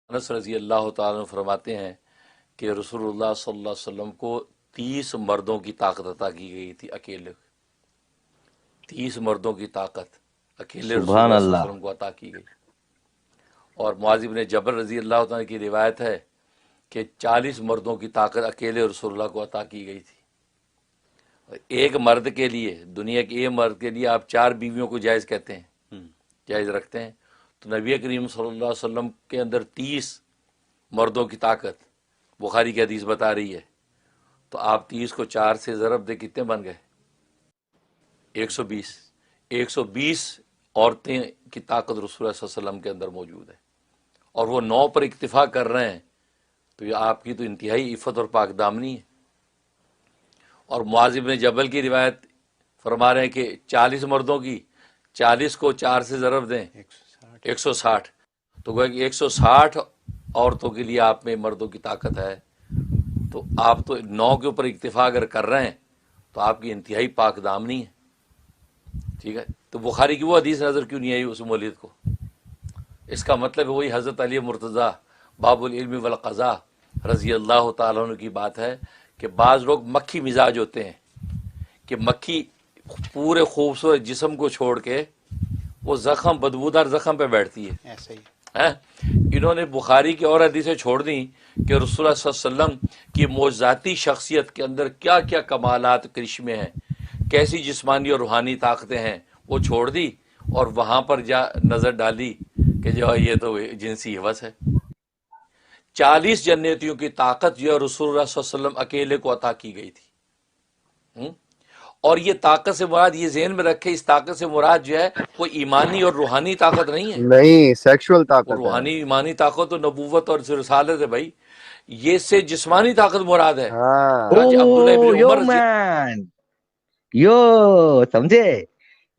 अनस रजी अल्लाह ताला अन्हु फरमाते हैं कि रसूलुल्लाह सल्लल्लाहु अलैहि वसल्लम को 30 मर्दों की ताकत अता की गई थी अकेले। 30 मर्दों की ताकत अकेले सुभान रसूलुल्लाह सल्लल्लाहु अल्लाह। अलैहि वसल्लम को अता की गई। और मुआज़ इब्न जबल रजी अल्लाह ताला की रिवायत है कि 40 मर्दों की ताकत अकेले रसूलुल्लाह को अता की गई थी। एक मर्द के लिए, दुनिया के एक मर्द के लिए आप 4 बीवियों को जायज़ कहते हैं, जायज़ रखते हैं। तो नबी करीम सल्लल्लाहु अलैहि वसल्लम के अंदर 30 मर्दों की ताकत बुखारी की हदीस बता रही है। तो आप 30 को 4 से ज़रब दे, कितने बन गए? 120। 120 औरतें की ताकत रसूलुल्लाह सल्लल्लाहु अलैहि वसल्लम के अंदर मौजूद है और वो 9 पर इक्तिफा कर रहे हैं। तो ये आपकी तो इंतहाई इफ़्फ़त और पाकदामनी है। और मुआज़ इब्न जबल की रिवायत फरमा रहे हैं कि 40 मर्दों की, 40 को 4 से ज़रब दें 160। तो गोया कि 160 औरतों के लिए आप में मर्दों की ताकत है। तो आप तो 9 के ऊपर इक्तिफा अगर कर रहे हैं तो आपकी इंतहाई पाक दामनी है। ठीक है, तो बुखारी की वो हदीस नज़र क्यों नहीं आई उस मौलिद को? इसका मतलब है वही हज़रत अली मुर्तज़ा बाबुल इल्म वल क़ज़ा रज़ी अल्लाह ताला अन्हु की बात है कि बाज़ लोग मक्खी मिजाज होते हैं कि मक्खी पूरे खूबसूरत जिस्म को छोड़ के वो ज़ख़म, बदबूदार ज़ख़म पे बैठती है। ऐसे ही हैं? इन्होंने बुखारी की और हदीसें छोड़ दी कि रसूलुल्लाह सल्लल्लाहु अलैहि वसल्लम की मौज़ाती शख्सियत के अंदर क्या क्या कमालात करिश्मे हैं, कैसी जिस्मानी और रूहानी ताकतें हैं, वो छोड़ दी और वहाँ पर जा नज़र डाली कि जो है ये तो जिनसी हवस है। 40 जन्नतियों की ताकत जो है रसूलुल्लाह सल्लल्लाहु अलैहि वसल्लम अकेले को अता की गई थी। और ये ताकत से मुराद, ये ज़हन में रखे, इस ताकत से मुराद जो है वो ईमानी और रूहानी ताकत नहीं है। नहीं, सेक्सुअल वो ताकत है। रूहानी ईमानी ताकत तो नबूवत और रिसालत है भाई। ये से जिस्मानी ताकत मुराद है। हाँ, चुनांचे अब्दुल्ला इब्न ओ यो उमर मैन, यो समझे,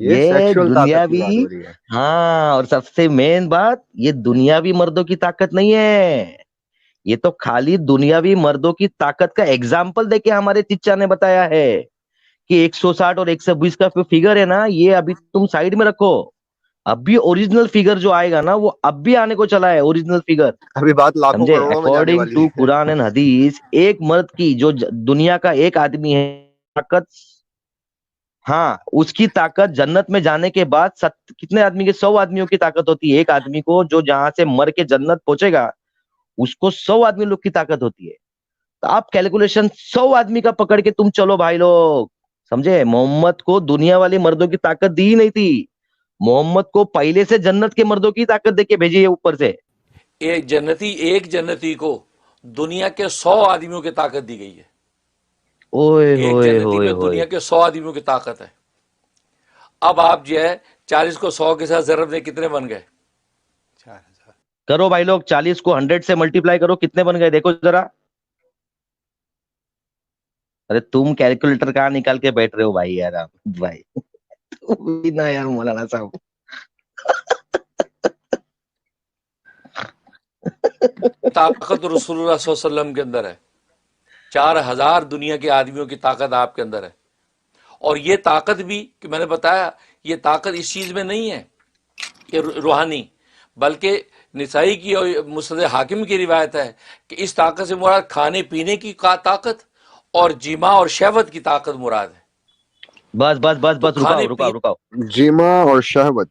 ये ये सेक्सुअल ताकत की दुनियावी। बात हो रही है। हाँ, और सबसे मेन बात, ये दुनियावी मर्दों की ताकत नहीं है। ये तो खाली दुनियावी मर्दों की ताकत का एग्जाम्पल देके हमारे चिच्चा ने बताया है कि 160 और 120 का फिगर है ना, ये अभी तुम साइड में रखो। अभी ओरिजिनल फिगर जो आएगा ना, वो अब भी आने को चला है, ओरिजिनल फिगर। अभी बात लाखों समझे, करोड़ों में जाने अकॉर्डिंग वाली टू है। कुरान एंड हदीस, एक मर्द की जो दुनिया का एक आदमी है ताकत, हाँ, उसकी ताकत जन्नत में जाने के बाद कितने आदमी के, 100 आदमियों की ताकत होती है। एक आदमी को जो जहां से मर के जन्नत पहुंचेगा, उसको 100 आदमी लोग की ताकत होती है। तो आप कैलकुलेशन 100 आदमी का पकड़ के तुम चलो भाई लोग। समझे, मोहम्मद को दुनिया वाली मर्दों की ताकत दी ही नहीं थी। मोहम्मद को पहले से जन्नत के मर्दों की ताकत देके भेजी है ऊपर से। एक जन्नती को दुनिया के 100 आदमियों की ताकत दी गई है। ओए एक होए जन्नती होए में होए। दुनिया के 100 आदमियों की ताकत है। अब आप जो है 40 को 100 के साथ ज़रब दे, कितने बन गए? 4,000। करो भाई लोग, 40 को 100 से मल्टीप्लाई करो, कितने बन गए देखो जरा। अरे तुम कैलकुलेटर कहाँ निकाल के बैठ रहे हो भाई, यार आप भाई। तुम भी ना यार मौलाना साहब। ताकत रसूलुल्लाह सल्लल्लाहु अलैहि वसल्लम के अंदर है। 4000 दुनिया के आदमियों की ताकत आपके अंदर है। और ये ताकत भी कि मैंने बताया, ये ताकत इस चीज़ में नहीं है कि रूहानी, बल्कि निसाई की और मुस्नद हाकिम की रिवायत है कि इस ताकत से मुराद खाने पीने की ताकत और जिमा और शहवत की ताकत मुराद है। बस बस बस तो बस, रुकाओ खाने रुकाओ पीने, रुकाओ। जीमा और शहवत।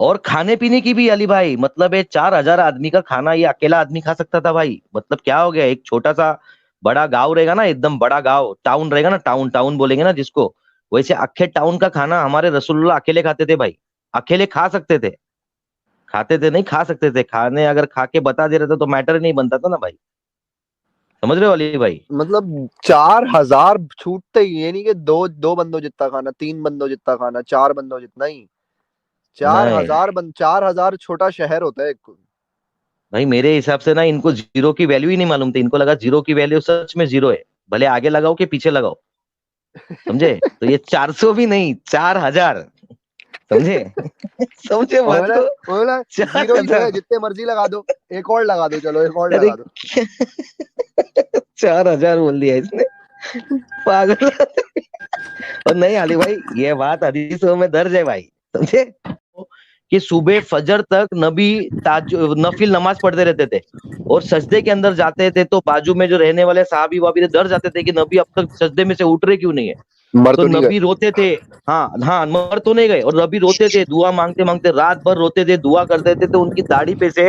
और खाने पीने की भी अली भाई, मतलब ये 4,000 आदमी का खाना ये अकेला आदमी खा सकता था भाई। मतलब क्या हो गया, एक छोटा सा बड़ा गांव रहेगा ना, एकदम बड़ा गांव, टाउन रहेगा ना, टाउन टाउन बोलेंगे ना जिसको, वैसे अक्खे टाउन का खाना हमारे रसूलुल्लाह अकेले खाते थे भाई। अकेले खा सकते थे, खाते थे नहीं, खा सकते थे। खाने अगर खा के बता दे रहे थे तो मैटर ही नहीं बनता था ना भाई। समझ रहे हो अली भाई? मतलब 4,000 छूटते ही, ये नहीं कि दो दो बंदों जितना खाना, 3 बंदों जितना खाना, 4 बंदों जितना ही। चार नहीं हजार 4,000 छोटा शहर होता है एक। भाई, मेरे हिसाब से ना इनको जीरो की वैल्यू ही नहीं मालूम थी। इनको लगा जीरो की वैल्यू सच में जीरो है, भले आगे लगाओ कि पीछे लगाओ। समझे, तो ये 400 भी नहीं, 4,000। समझे, समझे बात बोला को। बोला चार जीरो ही तो है, हजार जितने मर्जी लगा दो, एक और लगा दो, चलो एक और अरे लगा दो। 4,000 बोल दिया इसने, पागल। और नहीं अली भाई, ये बात हदीसों में दर्ज है भाई। समझे कि सुबह फजर तक नबी नफिल नमाज पढ़ते रहते थे, और सजदे के अंदर जाते थे तो बाजू में जो रहने वाले साहबी वाबी थे डर जाते थे कि नबी अब तक सजदे में से उठ रहे क्यों नहीं है। मर तो तो नहीं नबी गए। रोते थे। हाँ हाँ, मर तो नहीं गए, और नबी रोते थे, दुआ मांगते मांगते रात भर रोते थे, दुआ करते थे, तो उनकी दाढ़ी पे से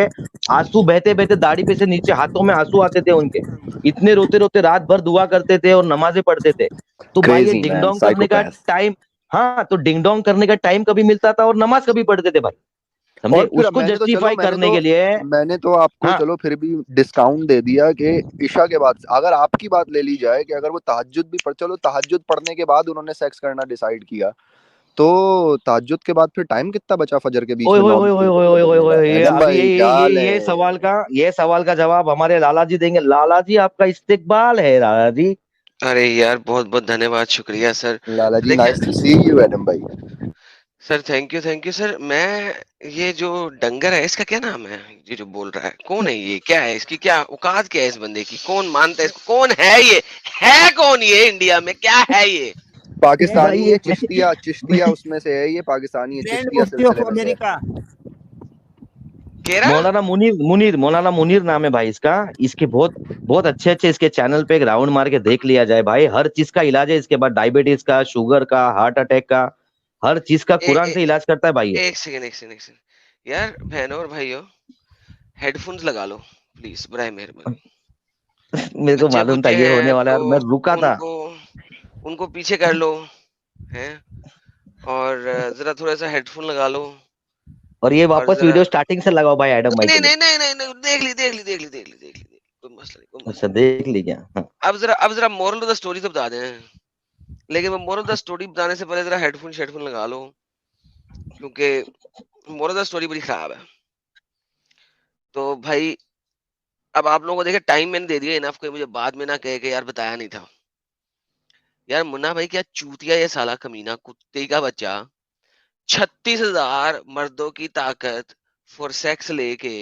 आंसू बहते बहते दाढ़ी पे से नीचे हाथों में आंसू आते थे उनके, इतने रोते रोते रात भर दुआ करते थे और नमाजें पढ़ते थे। तो भाई ये क्रेजी डिंग मैन, डोंग करने का साइकोपैथ। टाइम, हाँ तो डिंग डोंग करने का टाइम कभी मिलता था और नमाज कभी पढ़ते थे भाई, समझे, और फिर उसको मैंने तो चलो जस्टिफाई करने के लिए। मैंने तो आपको हाँ चलो फिर भी डिस्काउंट दे दिया कि ईशा के बाद अगर आपकी बात ले ली जाए कि अगर वो तहज्जुद भी पढ़, चलो तहज्जुद पढ़ने के बाद उन्होंने सेक्स करना डिसाइड किया, तो तहज्जुद के बाद फिर टाइम कितना बचा फजर के बीच ओए में ओए ओए नॉर्मल ओए पीपल ओए को ओए ओए करने का? ओए, ये एडम अभी भाई क्या हाल ये है? सवाल का जवाब हमारे लाला जी देंगे। लाला जी आपका इस्तेकबाल है लाला जी। अरे यार बहुत बहुत धन्यवाद, शुक्रिया सर। लाला जी, देखिए nice to see you Adam भाई। Sir, thank you sir. मैं ये जो डंगर है इसका क्या नाम है, ये जो बोल रहा है कौन है, ये क्या है, इसकी क्या औकात, क्या है इस बंदे की, कौन मानता है इसको, कौन है ये, है कौन ये, इंडिया में क्या है ये? भाई पाकिस्तानी ये है, चिश्तिया चिश्तिया उसमें से है, ये पाकिस्तानी है, ग्रैंड चिश्तिया मुफ्ती ऑफ सिलसिले में से है। अमेरिका। केरा मौलाना मुनीर नाम है भाई इसका। इसके बहुत बहुत अच्छे अच्छे इसके चैनल पे एक राउंड मार के देख लिया जाए भाई, हर चीज का इलाज है इसके बाद, डायबिटीज का, शुगर का, हार्ट अटैक का, हर चीज का ए, कुरान ए, से इलाज करता है भाई ये। एक सेकंड यार, बहनों और भाइयों, हेडफोन्स लगा लो प्लीज, बराए मेहरबानी। मेरे को बच्चे मालूम था बुच्चे ये हैं होने वाला है तो और मैं रुका था। उनको उनको पीछे कर लो, हैं, और जरा थोड़ा सा हेडफोन लगा लो, और ये और वापस जरा वीडियो स्टार्टिंग से लगाओ भाई एडम नहीं भाई के नहीं लिए। नहीं नहीं नहीं नहीं, देख ली, कोई मसला नहीं, कोई अच्छा मसला देख लीजिए। हाँ। नहीं। अब जरा मोरल ऑफ द स्टोरी तो बता दें, लेकिन वो मोरल ऑफ द स्टोरी बताने से पहले जरा हेडफोन लगा लो, क्योंकि मोरल ऑफ द स्टोरी बड़ी खराब है। तो भाई, अब आप लोगों को देखे टाइम मैंने दे दिया इनफ, कोई मुझे बाद में ना कहे कि यार बताया नहीं था। यार मुन्ना भाई, क्या चूतिया ये साला कमीना, कुत्ते का बच्चा, 36,000 मर्दों की ताकत फॉर सेक्स लेके,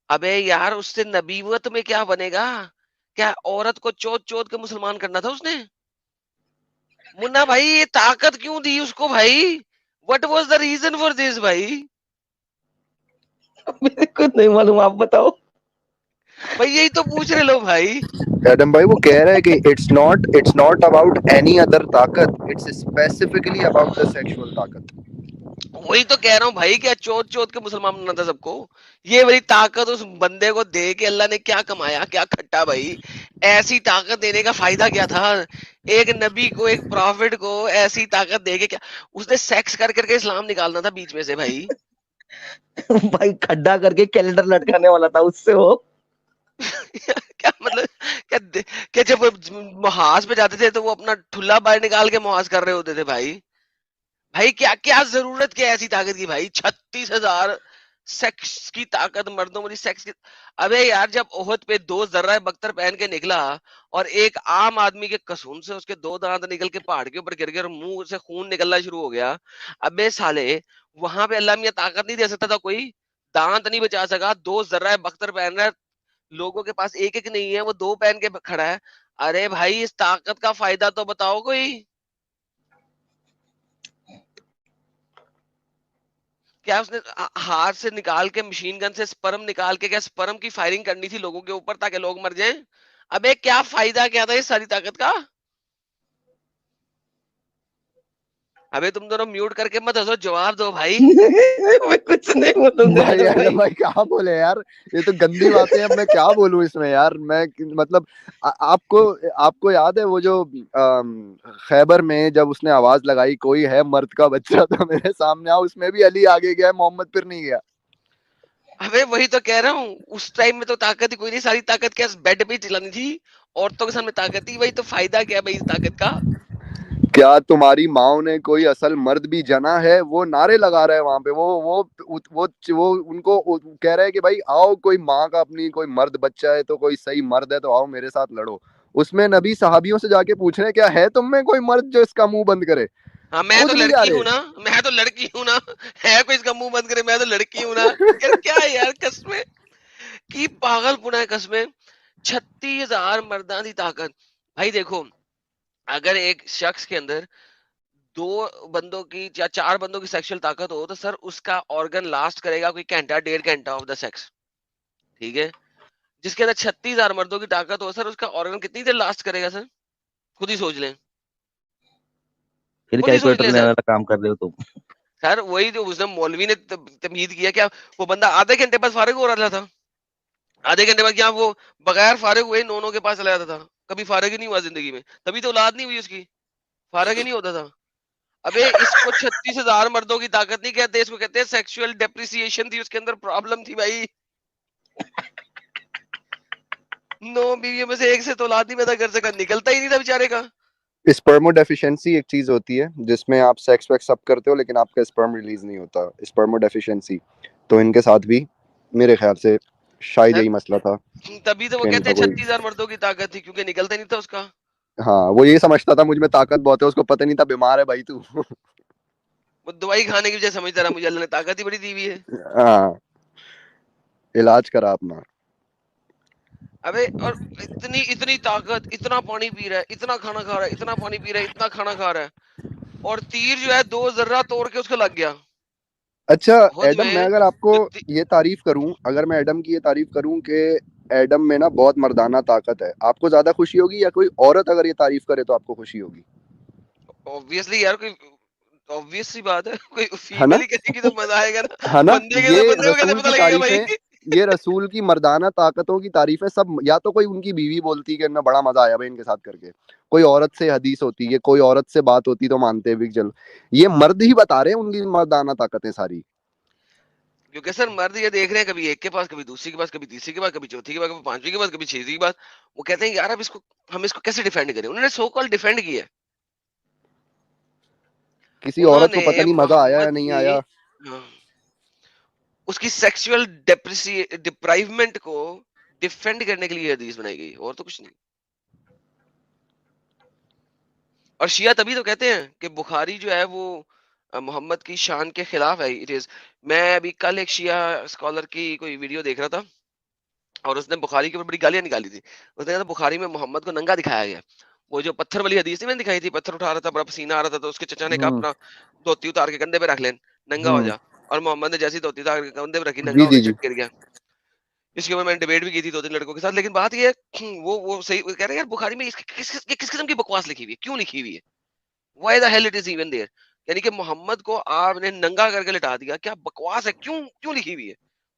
अबे यार उससे नबीवत में क्या बनेगा? क्या औरत को चोद चोद के मुसलमान करना था उसने? मुन्ना भाई, ये ताकत क्यों दी उसको भाई? What was the reason for this भाई? मेरे को नहीं मालूम, आप बताओ। भाई यही तो पूछ रहे लो भाई। एडम भाई वो कह रहा है कि it's not about any other ताकत, it's specifically about the sexual ताकत। वही तो कह रहा हूँ भाई, क्या चोद चोद के मुसलमान बनना था सबको? ये वाली ताकत उस बंदे को दे के अल्लाह ने क्या कमाया, क्या खट्टा भाई? ऐसी ताकत देने का फायदा क्या था? एक नबी को, एक प्रॉफिट को ऐसी ताकत दे के क्या? उसने सेक्स कर करके इस्लाम निकालना था बीच में से भाई। भाई खड्डा करके कैलेंडर लटकाने वाला था उससे वो। क्या मतलब, क्या क्या जब वो मुहाज पे जाते थे तो वो अपना ठुल्ला बाहर निकाल के मुहाज कर रहे होते थे भाई? भाई क्या क्या जरूरत, क्या ऐसी ताकत की भाई? 36,000 सेक्स की ताकत, मर्दों वाली सेक्स की। अबे यार, जब ओहद पे 2 जर्रा बख्तर पहन के निकला और एक आम आदमी के कसून से उसके 2 दांत निकल के पहाड़ के ऊपर गिर गए और मुंह से खून निकलना शुरू हो गया, अबे साले, वहां पे अल्लाह मियां ताकत नहीं दे सकता था कोई? दांत नहीं बचा सका, 2 जर्रा बख्तर पहन रहा है, लोगों के पास एक एक नहीं है, वो 2 पहन के खड़ा है। अरे भाई, इस ताकत का फायदा तो बताओ कोई। क्या उसने हाथ से निकाल के, मशीन गन से स्पर्म निकाल के, क्या स्पर्म की फायरिंग करनी थी लोगों के ऊपर ताकि लोग मर जाएं? अबे क्या फायदा क्या था इस सारी ताकत का? अबे तुम दोनों म्यूट करके मत हंसो, जवाब दो भाई। मैं कुछ नहीं बोलूंगा भाई एडम एडम भाई। भाई क्या बोले यार, ये तो गंदी बातें हैं, अब मैं क्या बोलूं इसमें यार। मैं मतलब आपको आपको याद है वो जो खैबर में जब उसने आवाज लगाई कोई है मर्द का बच्चा तो मेरे सामने आओ, उसमें भी अली आगे गया, मोहम्मद फिर नहीं गया। अबे वही तो कह रहा हूँ, उस टाइम में तो ताकत ही कोई नहीं, सारी ताकत क्या बेड पे ही चलानी थी? औरतों के सामने ताकत थी, वही तो फायदा क्या भाई इस ताकत का? क्या तुम्हारी माओ ने कोई असल मर्द भी जना है? वो नारे लगा रहे हैं वहां पे, वो उनको कह रहे हैं कि भाई आओ, कोई माँ का अपनी कोई मर्द बच्चा है तो कोई सही मर्द है तो आओ मेरे साथ लड़ो। उसमें नबी सहाबियों से जाके पूछ रहे हैं क्या है तुम में कोई मर्द जो इसका मुंह बंद करे? हाँ, मैं तो खुद नहीं जा लड़की हूं रहे। ना, मैं तो लड़की हूं ना। है कोई इसका मुंह बंद करे? मैं तो लड़की हूं ना। यार क्या है यार, कसमें की पागलपुना है कसमें। 36,000 मर्दां दी ताकत। भाई देखो, अगर एक शख्स के अंदर 2 बंदों की या 4 बंदों की सेक्सुअल ताकत हो तो सर उसका ऑर्गन लास्ट करेगा कोई घंटा 1.5 घंटा ऑफ द सेक्स, ठीक है। जिसके अंदर 36,000 मर्दों की ताकत हो सर उसका ऑर्गन कितनी देर लास्ट करेगा सर, खुद ही सोच लें, फिर खुद ही सोच कैलकुलेटर लें लेने सर। वाला काम कर रहे हो तुम। सर वही जो उसने मौलवी ने तमहीद किया, क्या वो बंदा आधे घंटे बाद फारिग हो रहा था, आधे घंटे बाद क्या वो बगैर फारिग हुए नोनों के पास चला जाता था, कभी फारिग ही नहीं हुआ जिंदगी में, तभी तो औलाद नहीं हुई उसकी, फारिग ही नहीं होता था। अबे इसको 36,000 मर्दों की ताकत नहीं कहते, इसको कहते हैं सेक्सुअल डेप्रिसिएशन थी उसके अंदर, प्रॉब्लम थी भाई। 9 बीवियों में से एक से तो औलाद नहीं पैदा कर सका, निकलता ही नहीं था बेचारे का। स्पर्मो डेफिशिएंसी एक चीज होती है जिसमें आप सेक्स वैक्स सब करते हो लेकिन आपका स्पर्म रिलीज नहीं होता, स्पर्मो डेफिशिएंसी। तो इनके साथ भी मेरे ख्याल से शायद सर यही मसला था तभी तो वो कि कहते इनका हैं कोई, 36,000 मर्दों की ताकत थी, क्योंकि निकलता ही नहीं था उसका। हाँ वो यही समझता था मुझ में ताकत बहुत है, उसको पता नहीं था बीमार है भाई तू। वो दवाई खाने की वजह समझता रहा, मुझे अल्लाह ने ताकत ही बड़ी दी हुई है। हाँ, इलाज करा अपना। अबे और इतनी इतनी ताकत, इतना पानी पी रहा है, इतना खाना खा रहा है, इतना पानी पी रहा है, इतना खाना खा रहा है, और तीर जो है 2 जर्रा तोड़ के उसको लग गया अच्छा खुद एडम, मैं में। अगर आपको जो ये तारीफ करूं, अगर मैं एडम की ये तारीफ करूं कि एडम में ना बहुत मर्दाना ताकत है, आपको ज्यादा खुशी होगी या कोई औरत अगर ये तारीफ करे तो आपको खुशी होगी? ऑब्वियसली यार, कोई ऑब्वियस सी बात है, कोई है ना? फीमेल ही करेगी तो मजा आएगा ना। है ना? ये बंदे को कैसे रसूल पता की लगेगा भाई। तारीफें, ये रसूल की मर्दाना ताकतों की तारीफें सब, या तो कोई उनकी बीवी बोलती कि इन्हें बड़ा मजा आया भाई इनके साथ करके, कोई औरत से हदीस होती है, कोई औरत से बात होती तो मानते भी कि चलो, ये मर्द ही बता रहे हैं उनकी मर्दाना ताकतें सारी। क्योंकि सर मर्द ये देख रहे हैं, कभी एक के पास, कभी दूसरी के पास, कभी तीसरी के पास, कभी चौथी के पास, कभी पांचवी के पास, कभी छठी के पास। वो कहते हैं यार अब इसको, हम इसको कैसे डिफेंड करें। उन्होंने सो कॉल डिफेंड किया है। किसी औरत को उन्होंने पता नहीं मजा आया या मोहम्मद नहीं की, आया। हाँ, उसकी सेक्सुअल डिप्राइवमेंट को डिफेंड करने के लिए हदीस बनाई गई, और तो कुछ नहीं। और शिया तभी तो कहते हैं कि बुखारी जो है वो मोहम्मद की शान के खिलाफ है। इट इज, मैं अभी कल एक शिया स्कॉलर की कोई वीडियो देख रहा था, और उसने बुखारी के ऊपर बड़ी गालियां निकाली थी। उसने कहा था बुखारी में मोहम्मद को नंगा दिखाया गया। वो जो पत्थर वाली हदीस थी मैंने दिखाई थी, पत्थर उठा रहा था, बड़ा पसीना आ रहा था, तो उसके चचा ने कहा हम्म अपना धोती उतार के कंधे पे रख ले, नंगा हो हम्म। जा। और मोहम्मद ने जैसी धोती उतार के कंधे पे रखी, नंगा जी होकर जी जी। चट गिर गया। इसके ऊपर मैंने डिबेट भी की थी 2-3 लड़कों के साथ, लेकिन बात ये है, वो सही वो कह रहे हैं यार बुखारी में किस किस्म की बकवास लिखी हुई है, क्यों लिखी हुई है, why the hell it is even there. यानी कि मोहम्मद को आपने नंगा करके लिटा दिया, क्या बकवास है, क्यों क्यों लिखी हुई है।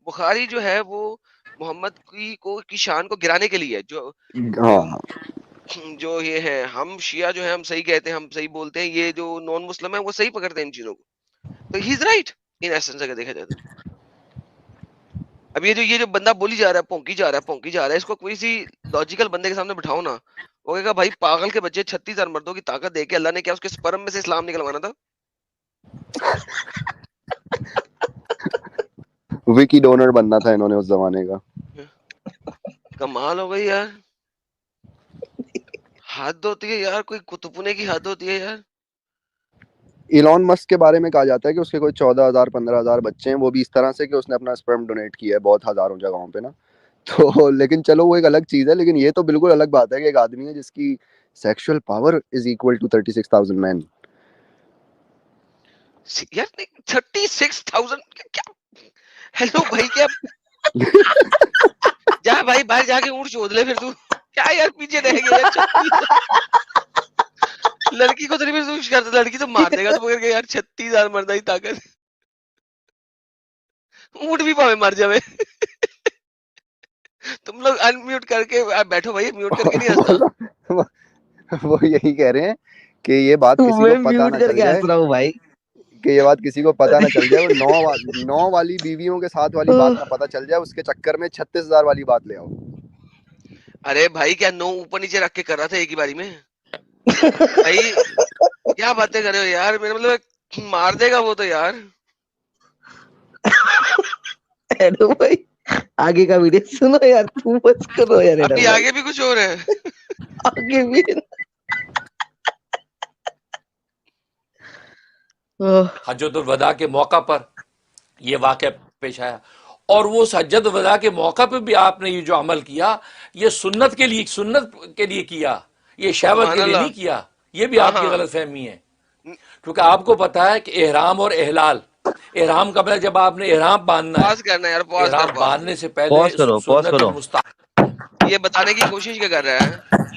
बुखारी जो है वो मोहम्मद की शान को गिराने के लिए है। हाँ, जो ये है, हम शिया जो है हम सही कहते हैं, हम सही बोलते हैं, ये जो नॉन मुस्लिम है वो सही पकड़ते हैं इन चीजों को। तो he is right in essence अगर देखा जाए तो। अब ये जो बंदा बोली जा रहा है, भौंकी जा रहा है, भौंकी जा रहा है, इसको कोई सी लॉजिकल बंदे के सामने बिठाओ ना, वो कहेगा भाई पागल के बच्चे, 36,000 मर्दों की ताकत देके अल्लाह ने क्या उसके स्पर्म में से इस्लाम निकलवाना था। विकी डोनर बनना था इन्होंने उस जमाने का। कमाल हो गई यार, हद होती है यार, कोई कुतुबने की हद होती है यार। इलॉन मस्क के बारे में कहा जाता है कि उसके कोई 14,000 15,000 बच्चे हैं, वो भी इस तरह से कि उसने अपना स्पर्म डोनेट किया है बहुत हजारों जगहों पे ना। तो लेकिन चलो वो एक अलग चीज है, लेकिन ये तो बिल्कुल अलग बात है कि एक आदमी है जिसकी sexual power is equal to 36,000 man. यार 36,000 क्या, हेलो भाई क्या, जा भाई बाहर जाके ऊँट चोद ले फिर तू, क्या यार पीछे रह गया यार 36। लड़की को तो नहीं फिर तू कर, लड़की तो मार देगा तू पकड़ के यार, 36,000 मर्दा ही ताकत, ऊँट भी भावे मर जावे। तुम लोग अनम्यूट करके बैठो भाई, म्यूट करके नहीं हंसना। वो यही कह रहे हैं कि ये बात किसी को मैं पता म्यूट ना चल करके जाए, हंस रहा हूँ भाई। कि ये बात किसी को पता ना चल जाए, वो 9 वाली बीवियों के साथ वाली बात ना पता चल जाए, उसके चक्कर में 36,000 वाली बात ले आओ। अरे भाई क्या 9 ऊपर नीचे रख के कर रहा था एक ही बारी में भाई, क्या बातें कर रहे हो यार, मेरा मतलब मार देगा वो तो यार। एडम भाई आगे का वीडियो सुनो यार, तू बस करो यार एडम अभी भाई, आगे भी कुछ और है। आगे भी है ना। हज्जतुल वदा के मौका पर यह वाक़या पेश आया, और वो हज्जत वदा के मौका पर भी आपने ये जो अमल किया, ये सुन्नत के लिए किया, ये शहवत सुभान के लिए अल्लाह। नहीं किया। ये भी हाँ आपकी हाँ, गलत फहमी है। क्योंकि आपको पता है कि एहराम और एहलाल, एहराम का मतलब जब आपने एहराम बांधना है, पॉज करना यार, पॉज एहराम कर। बांधने से पहले पॉज करो, पॉज सुन्नत करो। मुस्ता ये बताने की कोशिश क्या कर रहा है,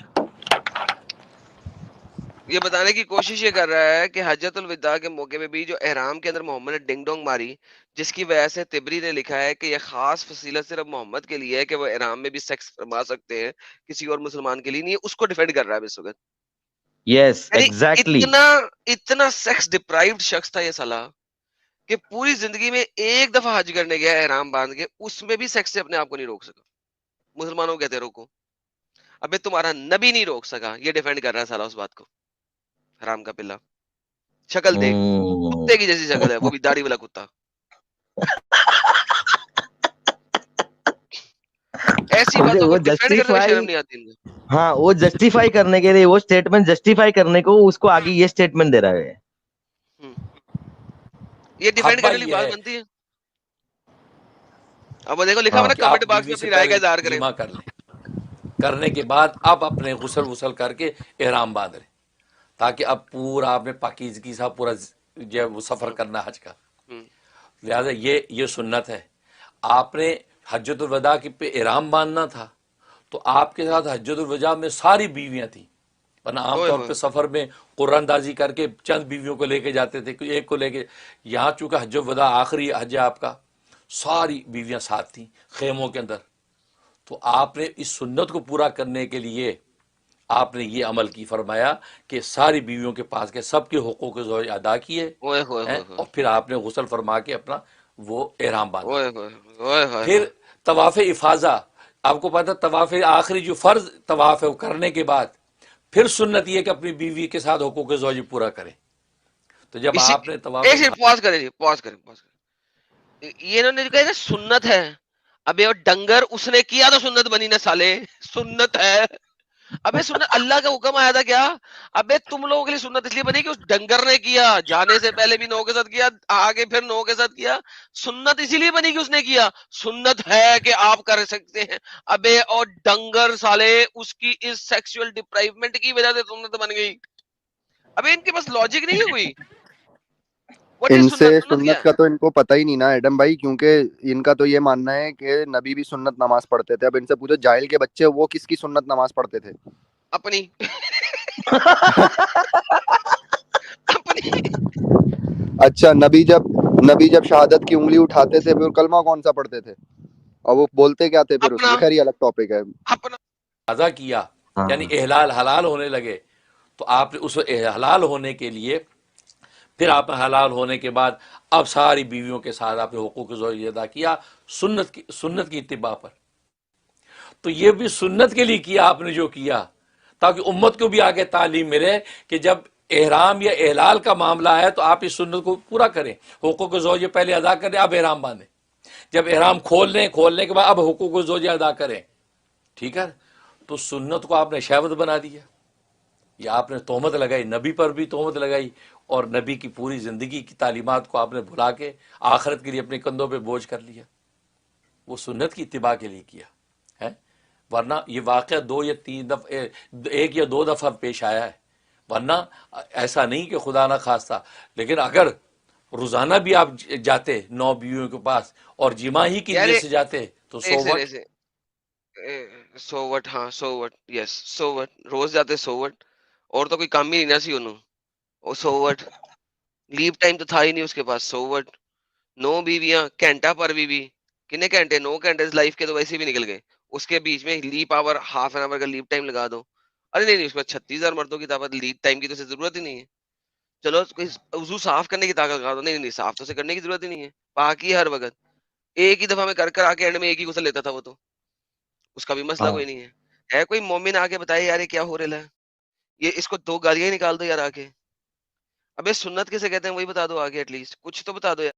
ये बताने की कोशिश ये कर रहा है कि हज्जतुल विदा के मौके पे भी जो एहराम के अंदर मोहम्मद ने डिंग डोंग मारी, जिसकी वजह से तिबरी ने लिखा है कि ये खास फसीलत सिर्फ मोहम्मद के लिए है कि वो एहराम में भी सेक्स फरमा सकते हैं, किसी और मुसलमान के लिए नहीं है, उसको डिफेंड कर रहा है इस वक्त। यस, यानी एग्जैक्टली। इतना इतना सेक्स डिप्राइव्ड शख्स था ये साला कि पूरी जिंदगी में एक दफा हज करने गया एहराम बांध के, उसमें भी सेक्स से अपने आप को नहीं रोक सका। मुसलमानों को कहते रोको, अबे तुम्हारा नबी नहीं रोक सका, ये डिफेंड कर रहा है साला उस बात को। हराम का पिल्ला, शक्ल देख, कुत्ते की जैसी शक्ल है, वो भी दाढ़ी वाला कुत्ता। ऐसी मुझे बातों को वो डिफेंड करने में शर्म जस्टिफाई, नहीं आती इनको। हाँ वो जस्टिफाई करने के लिए, वो स्टेटमेंट जस्टिफाई करने को उसको आगे ये स्टेटमेंट दे रहा है। हम्म, ये डिफेंड खब्बा करने वाली ये बात है बनती है। अब वो देखो लिखा हुआ हाँ, ना, कि कमेंट आप बॉक्स बीवी में से अपनी राय का पहले इजहार करें। जीमा कर लें, करने के बाद आप अपने गुसल वुसल करके एहराम बांध लें, ताकि अब पूरा आपने पाकीज़गी सा पूरा जो वो सफ़र हम्म, करना हज का। हम्म, लिहाजा ये सुन्नत है। आपने हज्जतुल वदा की पे एहराम बांधना था, तो आपके साथ हज्जतुल वदा में सारी बीवियां थी, वरना ओए आमतौर होए, पे सफ़र में कुरानदाजी करके चंद बीवियों को लेके जाते थे, कोई एक को लेके। यहाँ चूंकि हज्जुल वदा आखिरी हज है आपका, सारी बीवियां साथ थी खेमों के अंदर। तो आपने इस सुन्नत को पूरा करने के लिए आपने ये अमल की, फरमाया कि सारी बीवियों के पास के सबके हुकूक ज़ौज अदा किए ओए होए, हैं, होए होए, और फिर आपने गुसल फरमा के अपना वो एहराम बांधा। ओए होए, ओए होए, होए। फिर तवाफ़ इफ़ाज़ा, आपको पता तवाफ़ आखिरी जो फ़र्ज तवाफ़ है वो करने के बाद फिर सुन्नत ये कि अपनी बीवी के साथ हुकूक ज़ौज पूरा करें। तो जब इसी आपने तवाफ़ एक सेकंड पॉज करें जी, पॉज करें, पॉज करें। ये इन्होंने जो कहा ना सुन्नत है, अबे वो डंगर उसने किया तो सुन्नत बनी ना साले, सुन्नत है। अबे सुन्नत अल्लाह का हुक्म आया था क्या? अबे तुम लोगों के लिए सुन्नत इसलिए बनी कि उस डंगर ने किया, जाने से पहले भी नौ के साथ किया, आगे फिर नौ के साथ किया। सुन्नत इसीलिए बनी कि उसने किया, सुन्नत है कि आप कर सकते हैं। अबे और डंगर साले, उसकी इस सेक्सुअल डिप्राइवमेंट की वजह से सुन्नत बन गई। अबे इनके पास लॉजिक नहीं है कोई। व्हाट इज इनसे सुन्नत? सुन्नत क्या सुन्नत है? का तो इनको पता ही नहीं ना एडम भाई, क्योंकि इनका तो ये मानना है कि नबी भी सुन्नत नमाज पढ़ते थे। अब इनसे पूछो जाहिल के बच्चे वो किसकी सुन्नत नमाज पढ़ते थे? अपनी अपनी अच्छा, नबी जब शहादत की उंगली उठाते थे फिर कलमा कौन सा पढ़ते थे? और वो बोलते क्या थे फिर अपना उसमें? खैर ये अलग टॉपिक है। अपना अदा किया, यानी हाँ, एहलाल हलाल होने लगे, तो आपने उस हलाल होने के लिए फिर आपने हलाल होने के बाद अब सारी बीवियों के साथ आपने हुकूक ज़ौज अदा किया, सुन्नत की इत्तिबा पर। तो ये भी सुन्नत के लिए किया आपने जो किया, ताकि उम्मत को भी आगे तालीम मिले कि जब एहराम या एहलाल का मामला है तो आप इस सुन्नत को पूरा करें, हुकूक ज़ौज पहले अदा करें, अब एहराम बांधें। जब एहराम खोलने के बाद अब हुकूक ज़ौज अदा करें। ठीक है, तो सुन्नत को आपने शहवत बना दिया, या आपने तोहमत लगाई, नबी पर भी तोहमत लगाई, और नबी की पूरी ज़िंदगी की तालीमात को आपने भुला के आखिरत के लिए अपने कंधों पे बोझ कर लिया। वो सुन्नत की इत्तिबा के लिए किया है, वरना ये वाक़या दो या तीन दफ़े, एक या दो दफ़ा पेश आया है, वरना ऐसा नहीं कि खुदा ना खास्ता। लेकिन अगर रोज़ाना भी आप जाते 9 बीवियों के पास और जिमा ही की यार नीयत से जाते तो एक सो से वट। ऐसे सोवट, हाँ सोवट, यस सोवट, रोज जाते सोवट, और तो कोई काम ही नहीं ना सी उन्हों। ओ सोवट, लीव टाइम तो था ही नहीं उसके पास, सोवट। 9 बीवियां, घंटा पर बीवी, कितने घंटे? 9 घंटे लाइफ के तो वैसे भी निकल गए, उसके बीच में leap hour, half an hour का लीव टाइम लगा दो। अरे नहीं नहीं, उसमें 36,000 मर्दों की ताकत, लीव टाइम की तो उसे जरूरत ही नहीं है। चलो कोई वजू साफ करने की ताकत लगा दो, नहीं नहीं साफ तो उसे करने की जरूरत ही नहीं है, बाकी हर वक्त एक ही दफा में कर कर आके एंड में एक ही गुस्सा लेता था वो तो, उसका भी मसला कोई हाँ, नहीं है। है कोई मोमिन आके बताए यार ये क्या हो रहा है, ये इसको 2 गालियां ही निकाल दो यार आके। अबे सुन्नत किसे कहते हैं वही बता दो आगे, एटलीस्ट कुछ तो बता दो यार।